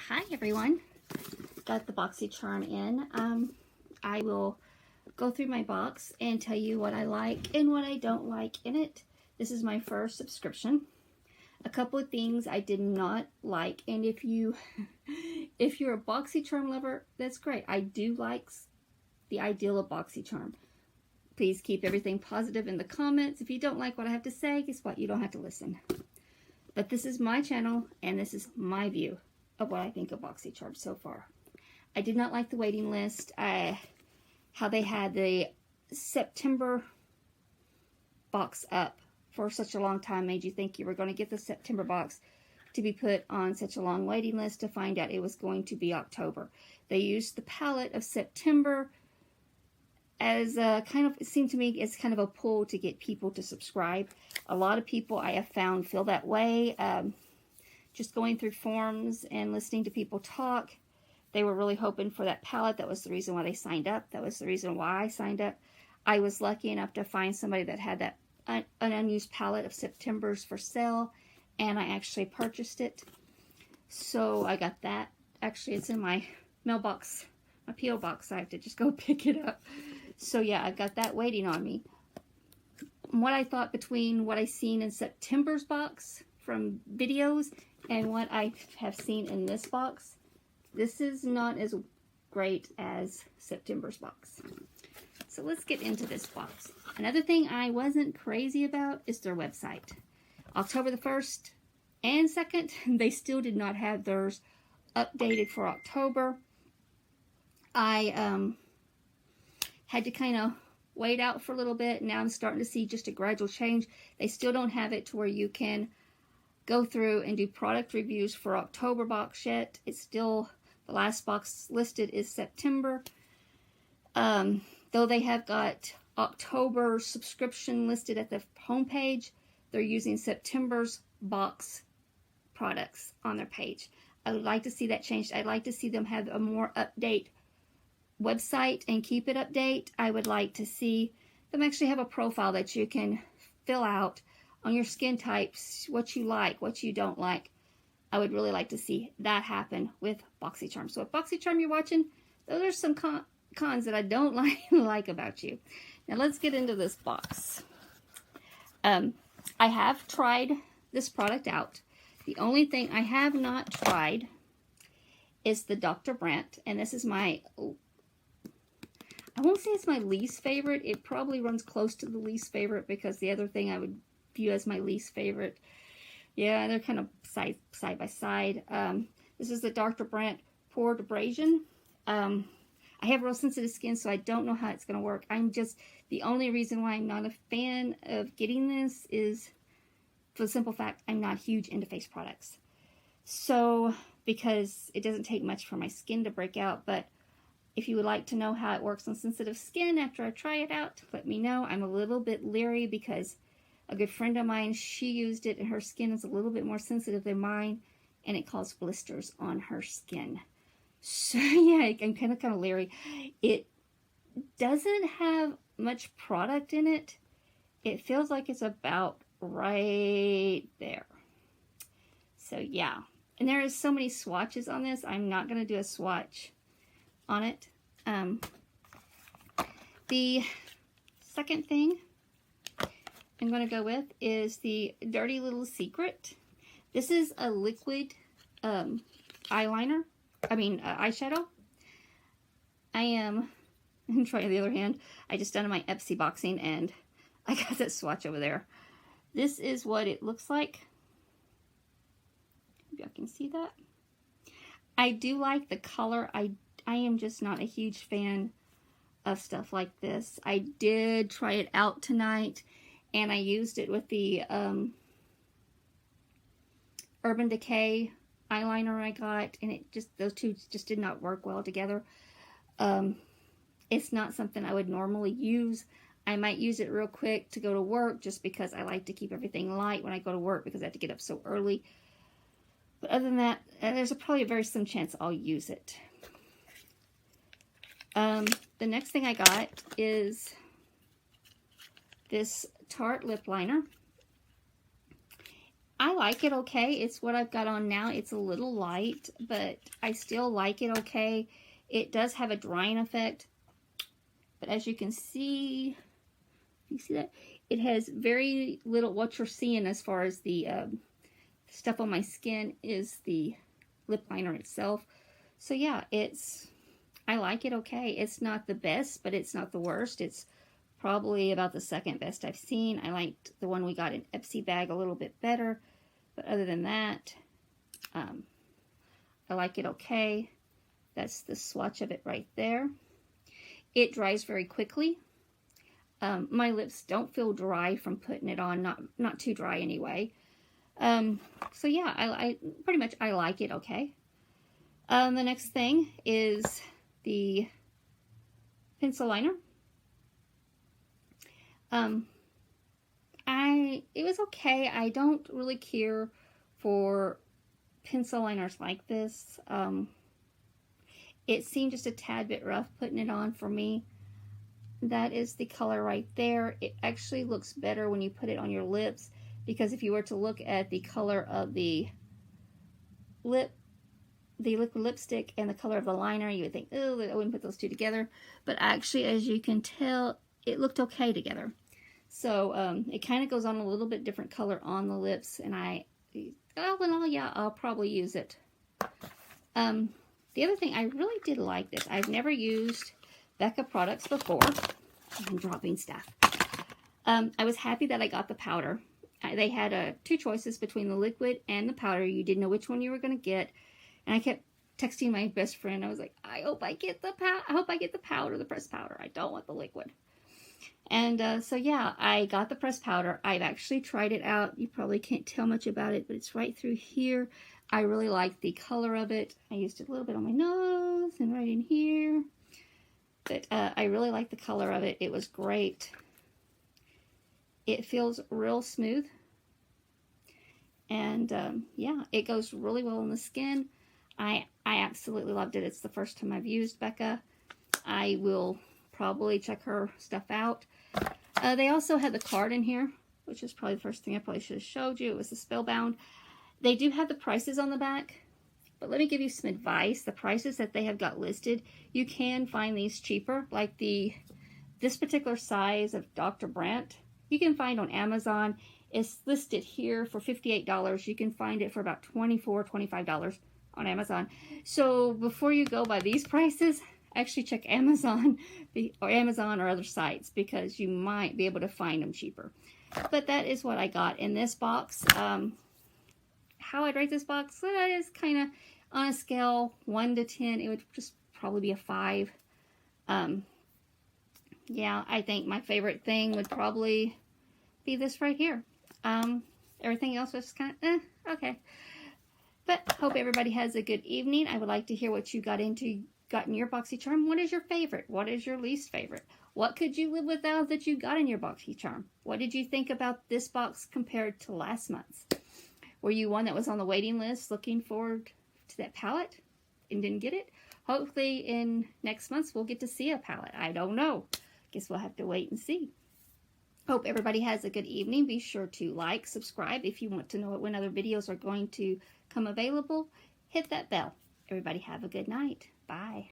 Hi everyone, got the Boxycharm in. I will go through my box and tell you what I like and what I don't like in it. This is my first subscription. A couple of things I did not like, and if you're a Boxycharm lover, that's great. I do like the ideal of Boxycharm. Please keep everything positive in the comments. If you don't like what I have to say, guess what? You don't have to listen. But this is my channel, and this is my view of what I think of Boxycharm so far. I did not like the waiting list. How they had the September box up for such a long time made you think you were going to get the September box to be put on such a long waiting list to find out it was going to be October. They used the palette of September as kind of, it seemed to me, as kind of a pull to get people to subscribe. A lot of people I have found feel that way. Just going through forums and listening to people talk, they were really hoping for that palette. That was the reason why they signed up. That was the reason why I signed up. I was lucky enough to find somebody that had that an unused palette of September's for sale, and I actually purchased it. So I got that. Actually, it's in my mailbox, my P.O. box. I have to just go pick it up. So yeah, I've got that waiting on me. What I thought between what I seen in September's box from videos and what I have seen in this box, this is not as great as September's box. So let's get into this box. Another thing I wasn't crazy about is their website. October the 1st and 2nd, they still did not have theirs updated for October. I had to kind of wait out for a little bit. Now I'm starting to see just a gradual change. They still don't have it to where you can go through and do product reviews for October box yet. It's still, the last box listed is September. Though they have got October subscription listed at the homepage, they're using September's box products on their page. I would like to see that changed. I'd like to see them have a more update website and keep it update. I would like to see them actually have a profile that you can fill out on your skin types, what you like, what you don't like. I would really like to see that happen with Boxycharm. So if Boxycharm you're watching, those are some cons that I don't like about you. Now let's get into this box. I have tried this product out. The only thing I have not tried is the Dr. Brandt, and this is my, I won't say it's my least favorite. It probably runs close to the least favorite because the other thing I would view as my least favorite, yeah, they're kind of side by side. This is the Dr. Brandt Pore Abrasion. I have real sensitive skin, so I don't know how it's going to work. The only reason why I'm not a fan of getting this is for the simple fact I'm not huge into face products. So, because it doesn't take much for my skin to break out, but if you would like to know how it works on sensitive skin after I try it out, let me know. I'm a little bit leery because a good friend of mine, she used it and her skin is a little bit more sensitive than mine, and it caused blisters on her skin. So yeah, I'm kind of leery. It doesn't have much product in it. It feels like it's about right there. So yeah, and there is so many swatches on this. I'm not going to do a swatch on it. The second thing I'm going to go with is the Dirty Little Secret. This is a liquid eyeshadow. I'm trying the other hand. I just done my Epsy boxing and I got that swatch over there. This is what it looks like. Maybe I can see that. I do like the color. I am just not a huge fan of stuff like this. I did try it out tonight and I used it with the Urban Decay eyeliner I got, and those two just did not work well together. It's not something I would normally use. I might use it real quick to go to work just because I like to keep everything light when I go to work because I have to get up so early. But other than that, there's probably a very slim chance I'll use it. The next thing I got is this Tarte lip liner. I like it okay. It's what I've got on now. It's a little light, but I still like it okay. It does have a drying effect, but as you can see, you see that? It has very little, what you're seeing as far as the stuff on my skin is the lip liner itself. So yeah, I like it okay. It's not the best, but it's not the worst. It's probably about the second best I've seen. I liked the one we got in Epsi bag a little bit better, but other than that, I like it okay. That's the swatch of it right there. It dries very quickly. My lips don't feel dry from putting it on, not too dry anyway. So yeah, I pretty much, I like it okay. The next thing is the pencil liner. It was okay. I don't really care for pencil liners like this. It seemed just a tad bit rough putting it on for me. That is the color right there. It actually looks better when you put it on your lips, because if you were to look at the color of the liquid lipstick and the color of the liner, you would think, oh, I wouldn't put those two together. But actually, as you can tell, it looked okay together. So it kind of goes on a little bit different color on the lips, and yeah, I'll probably use it. The other thing, I really did like this. I've never used Becca products before. I'm dropping stuff. I was happy that I got the powder. They had two choices between the liquid and the powder. You didn't know which one you were going to get. And I kept texting my best friend. I was like, I hope I get the powder, the pressed powder. I don't want the liquid. And so yeah, I got the pressed powder. I've actually tried it out. You probably can't tell much about it, but it's right through here. I really like the color of it. I used it a little bit on my nose and right in here. But I really like the color of it. It was great. It feels real smooth. And yeah, it goes really well on the skin. I absolutely loved it. It's the first time I've used Becca. I will probably check her stuff out. They also had the card in here, which is probably the first thing I probably should have showed you. It was the Spellbound. They do have the prices on the back, but let me give you some advice. The prices that they have got listed, you can find these cheaper, like this particular size of Dr. Brandt. You can find on Amazon. It's listed here for $58. You can find it for about $24, $25 on Amazon. So before you go by these prices, actually check Amazon or other sites, because you might be able to find them cheaper. But that is what I got in this box. How I'd rate this box is kind of on a scale 1 to 10. It would just probably be a 5. Yeah, I think my favorite thing would probably be this right here. Everything else was kind of okay. But hope everybody has a good evening. I would like to hear what you got in your Boxycharm. What is your favorite? What is your least favorite? What could you live without that you got in your Boxycharm? What did you think about this box compared to last month's? Were you one that was on the waiting list looking forward to that palette and didn't get it? Hopefully in next month we'll get to see a palette. I don't know. Guess we'll have to wait and see. Hope everybody has a good evening. Be sure to like, subscribe if you want to know when other videos are going to come available. Hit that bell. Everybody have a good night. Bye.